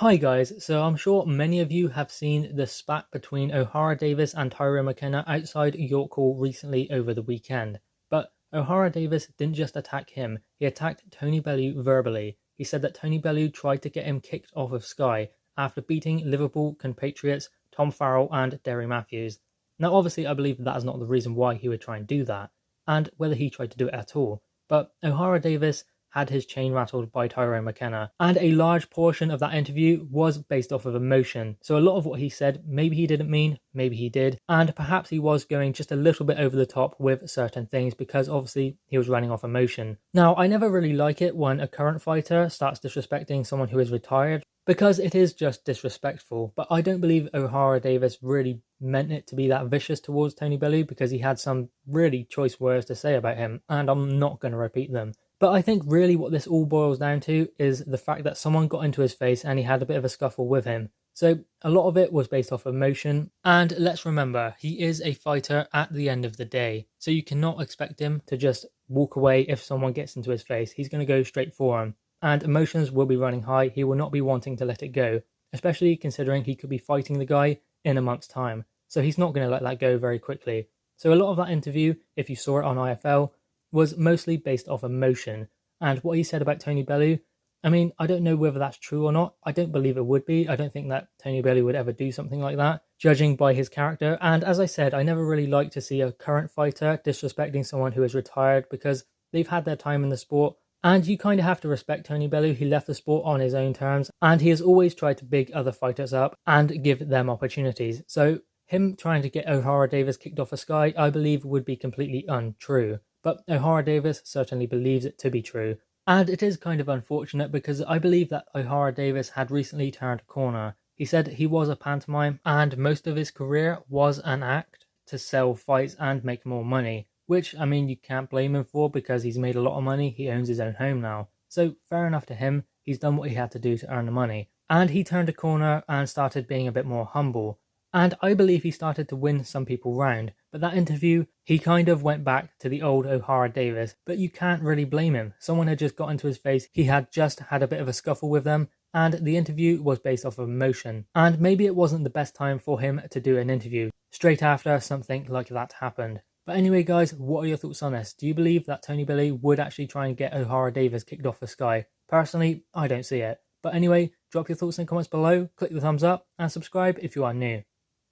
Hi guys, so I'm sure many of you have seen the spat between Ohara Davies and Tyrone McKenna outside York Hall recently over the weekend. But Ohara Davies didn't just attack him, he attacked Tony Bellew verbally. He said that Tony Bellew tried to get him kicked off of Sky after beating Liverpool compatriots Tom Farrell and Derry Matthews. Now obviously I believe that is not the reason why he would try and do that, and whether he tried to do it at all. But Ohara Davies had his chain rattled by Tyrone McKenna, and a large portion of that interview was based off of emotion. So a lot of what he said, maybe he didn't mean, maybe he did, and perhaps he was going just a little bit over the top with certain things because obviously he was running off emotion. Now, I never really like it when a current fighter starts disrespecting someone who is retired, because it is just disrespectful, but I don't believe Ohara Davies really meant it to be that vicious towards Tony Bellew because he had some really choice words to say about him, and I'm not going to repeat them. But I think really what this all boils down to is the fact that someone got into his face and he had a bit of a scuffle with him. So a lot of it was based off emotion, and let's remember, he is a fighter at the end of the day, so you cannot expect him to just walk away if someone gets into his face. He's going to go straight for him, and emotions will be running high. He will not be wanting to let it go, especially considering he could be fighting the guy in a month's time, so he's not going to let that go very quickly. So a lot of that interview, if you saw it on IFL, was mostly based off emotion, and what he said about Tony Bellew, I mean, I don't know whether that's true or not. I don't believe it would be. I don't think that Tony Bellew would ever do something like that, judging by his character. And as I said, I never really like to see a current fighter disrespecting someone who is retired because they've had their time in the sport, and you kind of have to respect Tony Bellew. He left the sport on his own terms, and he has always tried to big other fighters up and give them opportunities. So him trying to get Ohara Davies kicked off a Sky, I believe would be completely untrue. But Ohara Davies certainly believes it to be true. And it is kind of unfortunate because I believe that Ohara Davies had recently turned a corner. He said he was a pantomime and most of his career was an act to sell fights and make more money. Which, I mean, you can't blame him for because he's made a lot of money, he owns his own home now. So fair enough to him, he's done what he had to do to earn the money. And he turned a corner and started being a bit more humble. And I believe he started to win some people round, but that interview, he kind of went back to the old Ohara Davies, but you can't really blame him. Someone had just got into his face, he had just had a bit of a scuffle with them, and the interview was based off of emotion. And maybe it wasn't the best time for him to do an interview, straight after something like that happened. But anyway guys, what are your thoughts on this? Do you believe that Tony Bellew would actually try and get Ohara Davies kicked off the Sky? Personally, I don't see it. But anyway, drop your thoughts in the comments below, click the thumbs up, and subscribe if you are new.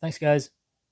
Thanks guys.